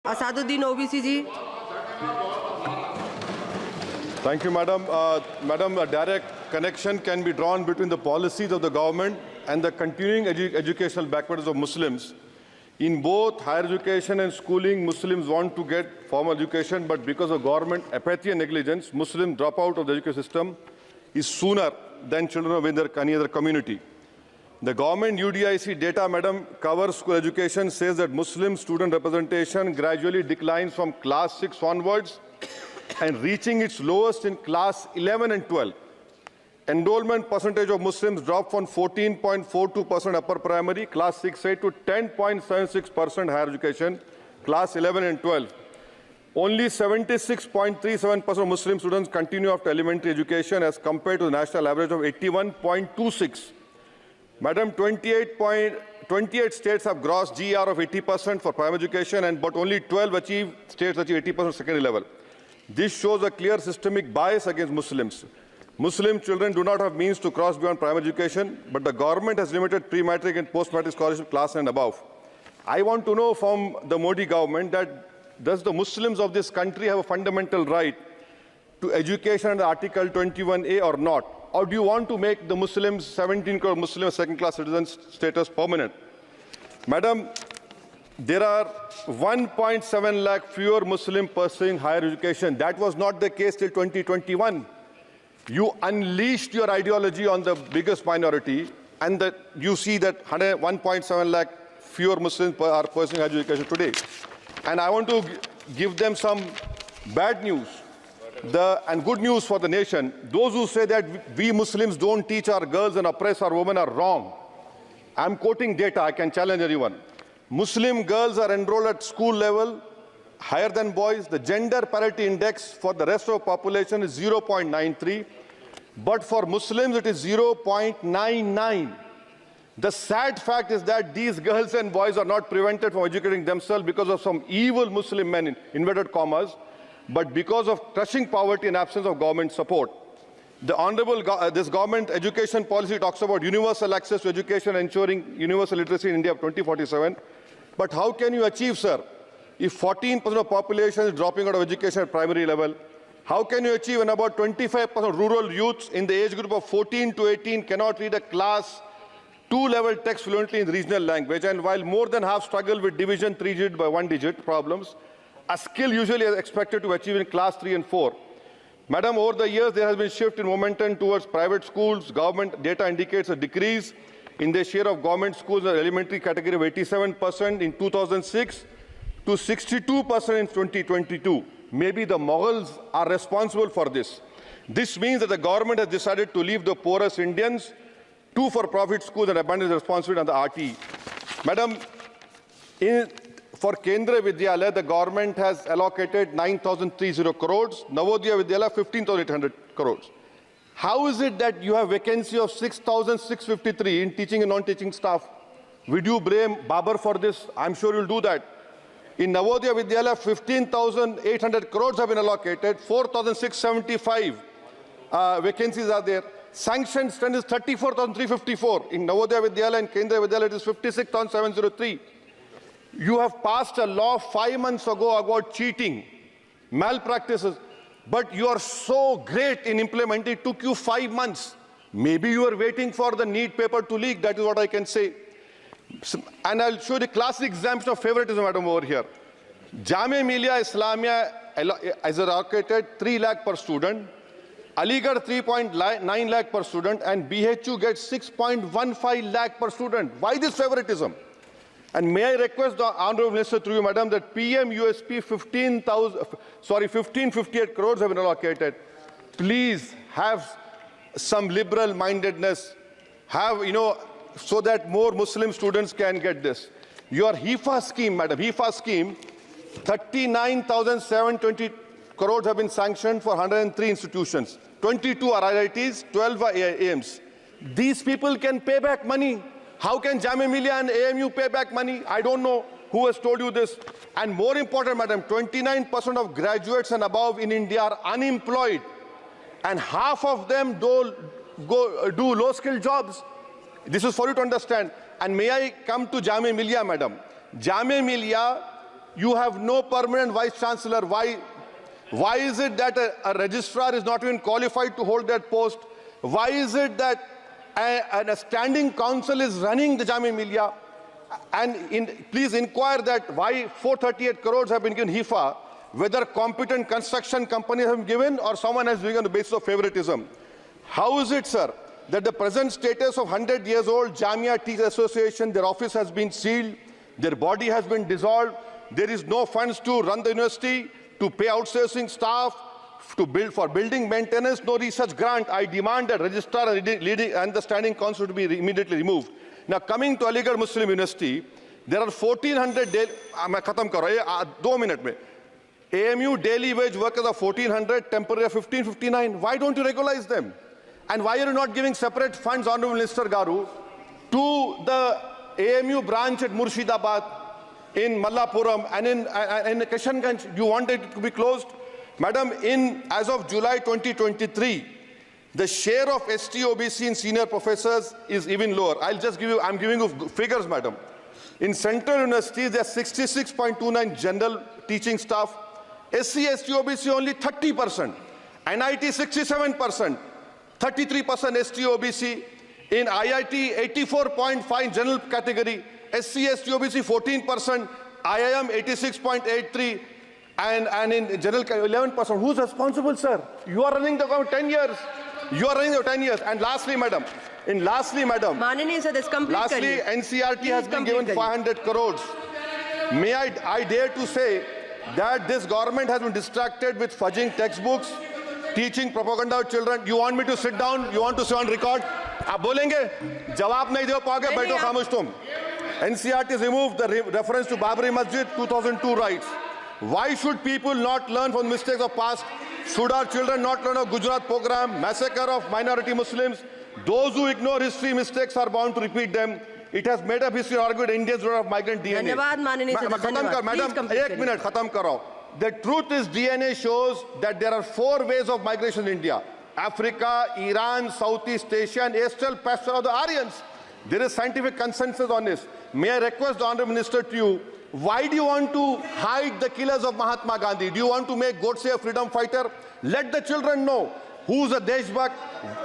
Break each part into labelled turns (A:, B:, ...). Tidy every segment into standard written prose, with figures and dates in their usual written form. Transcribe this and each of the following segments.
A: Asaduddin OBC ji.
B: Thank you, Madam. Madam, a direct connection can be drawn between the policies of the government and the continuing educational backwardness of Muslims. In both higher education and schooling, Muslims want to get formal education, but because of government apathy and negligence, Muslims drop out of the education system is sooner than children of any other community. The government UDIC data, Madam, covers school education, says that Muslim student representation gradually declines from class 6 onwards and reaching its lowest in class 11 and 12. Enrollment percentage of Muslims dropped from 14.42% upper primary, class 6A, to 10.76% higher education, class 11 and 12. Only 76.37% of Muslim students continue after elementary education as compared to the national average of 81.26%. Madam, 28 states have gross GR of 80% for primary education, but only 12 states achieve 80% secondary level. This shows a clear systemic bias against Muslims. Muslim children do not have means to cross beyond primary education, but the government has limited pre-matric and post-matric scholarship class and above. I want to know from the Modi government that does the Muslims of this country have a fundamental right to education under Article 21A or not? Or do you want to make the Muslims, 17 crore Muslim second-class citizens status permanent? Madam, there are 1.7 lakh fewer Muslims pursuing higher education. That was not the case till 2021. You unleashed your ideology on the biggest minority, and you see that 1.7 lakh fewer Muslims are pursuing higher education today. And I want to give them some bad news and good news for the nation. Those who say that we Muslims don't teach our girls and oppress our women are wrong. I'm quoting data. I can challenge anyone. Muslim girls are enrolled at school level higher than boys. The gender parity index for the rest of the population is 0.93, but for Muslims it is 0.99. The sad fact is that these girls and boys are not prevented from educating themselves because of some evil Muslim men, in inverted commas, but because of crushing poverty and absence of government support. This government education policy talks about universal access to education, ensuring universal literacy in India of 2047. But how can you achieve, sir, if 14% of population is dropping out of education at primary level? How can you achieve when about 25% rural youths in the age group of 14 to 18 cannot read a class 2 level text fluently in regional language, and while more than half struggle with division 3-digit by 1-digit problems, a skill usually is expected to achieve in class 3 and 4. Madam, over the years, there has been a shift in momentum towards private schools. Government data indicates a decrease in the share of government schools in the elementary category of 87% in 2006 to 62% in 2022. Maybe the Mughals are responsible for this. This means that the government has decided to leave the poorest Indians to for-profit schools and abandon the responsibility on the RT. Madam, for Kendra Vidyalaya, the government has allocated 9,030 crores, Navodaya Vidyalaya 15,800 crores. How is it that you have vacancy of 6,653 in teaching and non-teaching staff? Would you blame Babar for this? I'm sure you'll do that. In Navodaya Vidyalaya, 15,800 crores have been allocated, 4,675 vacancies are there. Sanctioned strength is 34,354. In Navodaya Vidyalaya and Kendra Vidyalaya, it is 56,703. You have passed a law 5 months ago about cheating, malpractices, but you are so great in implementing. It took you 5 months. Maybe you are waiting for the NEET paper to leak. That is what I can say. And I'll show you the classic example of favoritism, madam, over here. Jamia Millia Islamia is allocated 3 lakh per student, Aligarh 3.9 lakh per student, and BHU gets 6.15 lakh per student. Why this favoritism? And may I request the Honourable Minister through you, Madam, that PM USP 1558 crores have been allocated. Please have some liberal mindedness, so that more Muslim students can get this. Your HIFA scheme, Madam, HIFA scheme, 39,720 crores have been sanctioned for 103 institutions. 22 are IITs, 12 are AIMs. These people can pay back money. How can Jamia Millia and AMU pay back money? I don't know who has told you this. And more important, madam, 29% of graduates and above in India are unemployed. And half of them do low-skilled jobs. This is for you to understand. And may I come to Jamia Millia, madam. Jamia Millia, You have no permanent vice chancellor. Why is it that a registrar is not even qualified to hold that post? Why is it that a standing council is running the Jamia Millia? And please inquire that why 438 crores have been given HIFA, whether competent construction companies have been given or someone has been on the basis of favoritism. How is it, sir, that the present status of 100 years old Jamia Teachers Association, their office has been sealed, their body has been dissolved, there is no funds to run the university, to pay outsourcing staff, to build for building maintenance, no research grant? I demand that registrar and the standing council to be immediately removed. Now, coming to Aligarh Muslim University, there are 1,400 daily. मैं खत्म कर रहा हूँ 2 minutes में. AMU daily wage workers are 1,400, temporary 1,559. Why don't you regularize them? And why are you not giving separate funds, Honorable Minister Garu, to the AMU branch at Murshidabad, in Mallapuram, and in Kishanganj? You want it to be closed? Madam, as of July 2023, the share of ST-OBC in senior professors is even lower. I'm giving you figures, madam. In central universities, there's 66.29 general teaching staff. SC, ST-OBC only 30%. NIT 67%. 33% ST-OBC. In IIT, 84.5 general category. SC, ST-OBC 14%. IIM 86.83%. And in general 11%. Who's responsible, sir? You are running the government 10 years. You are running the 10 years. And lastly, madam,
A: Mananiya sir, this complete
B: lastly, NCRT has been given 500 crores. May I dare to say that this government has been distracted with fudging textbooks, teaching propaganda to children. You want me to sit down? You want to sit on record? आप बोलेंगे? जवाब नहीं दे पाओगे, बैठो खामोश तुम. NCRT has removed the reference to Babri Masjid 2002 rights. Why should people not learn from the mistakes of past? Should our children not learn of Gujarat program, massacre of minority Muslims? Those who ignore history mistakes are bound to repeat them. It has made up history argued Indians don't have migrant DNA. Madam, 1 minute, khatam karo. The truth is DNA shows that there are 4 ways of migration in India. Africa, Iran, Southeast Asia, and Astral pasture of the Aryans. There is scientific consensus on this. May I request the Honourable Minister to you, why do you want to hide the killers of Mahatma Gandhi? Do you want to make Godse a freedom fighter? Let the children know who's a Deshbhakt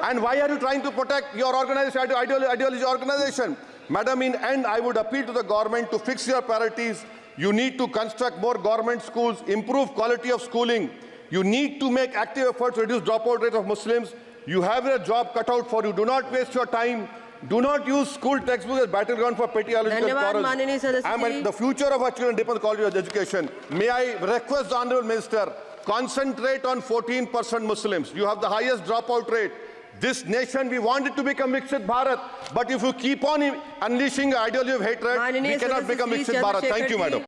B: and why are you trying to protect your organization, ideology organization. Madam, in end, I would appeal to the government to fix your priorities. You need to construct more government schools, improve quality of schooling. You need to make active efforts to reduce dropout rate of Muslims. You have a job cut out for you. Do not waste your time. Do not use school textbooks as battleground for petty ideological quarrels. The future of our children depends on quality of education. May I request the Honourable Minister, concentrate on 14% Muslims. You have the highest dropout rate. This nation, we want it to become Viksit Bharat. But if you keep on unleashing the ideology of hatred, we cannot become Viksit Bharat. Thank you, madam.